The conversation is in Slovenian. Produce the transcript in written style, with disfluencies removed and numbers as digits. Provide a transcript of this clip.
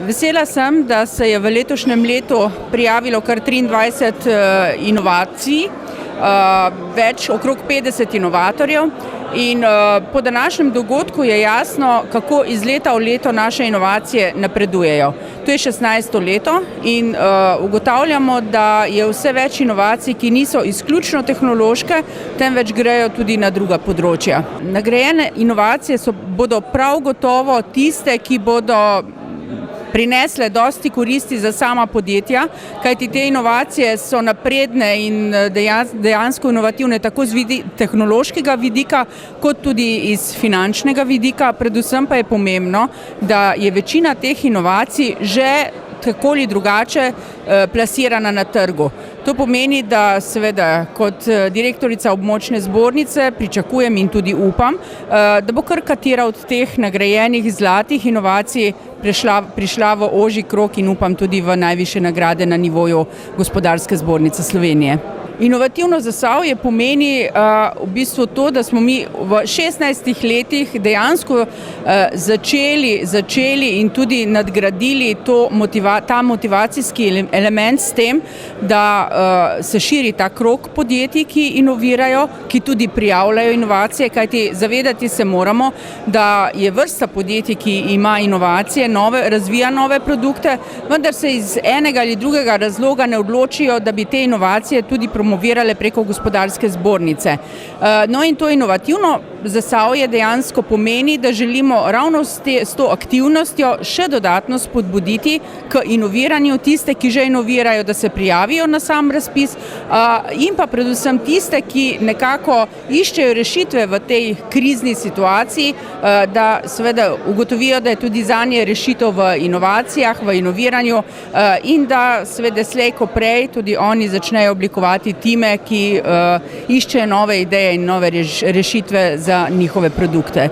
Vesela sem, da se je v letošnjem letu prijavilo kar 23 inovacij, okrog 50 inovatorjev in po današnjem dogodku je jasno, kako iz leta v leto naše inovacije napredujejo. To je 16. leto in ugotavljamo, da je vse več inovacij, ki niso izključno tehnološke, temveč grejo tudi na druga področja. Nagrajene inovacije bodo prav gotovo tiste, ki bodo prinesle dosti koristi za sama podjetja, kajti te inovacije so napredne in dejansko inovativne tako z tehnološkega vidika, kot tudi iz finančnega vidika. Predvsem pa je pomembno, da je večina teh inovacij že tako ali drugače plasirana na trgu. To pomeni, da seveda kot direktorica območne zbornice pričakujem in tudi upam, da bo kar katera od teh nagrajenih zlatih inovacij prišla v ožji krog in upam tudi v najvišje nagrade na nivoju Gospodarske zbornice Slovenije. Inovativno Zasavje pomeni v bistvu to, da smo mi v 16 letih dejansko začeli in tudi nadgradili ta motivacijski element s tem, da se širi ta krog podjetij, ki inovirajo, ki tudi prijavljajo inovacije, kajti zavedati se moramo, da je vrsta podjetij, ki ima inovacije, razvija nove produkte, vendar se iz enega ali drugega razloga ne odločijo, da bi te inovacije tudi promovirale preko Gospodarske zbornice. No in to inovativno Zasavje dejansko pomeni, da želimo ravno s to aktivnostjo še dodatno spodbuditi k inoviranju tiste, ki že inovirajo, da se prijavijo na sam razpis in pa predvsem tiste, ki nekako iščejo rešitve v tej krizni situaciji, da seveda ugotovijo, da je tudi zanje rešitev v inovacijah, v inoviranju in da seveda slej ko prej tudi oni začnejo oblikovati time, ki iščejo nove ideje in nove rešitve za njihove produkte.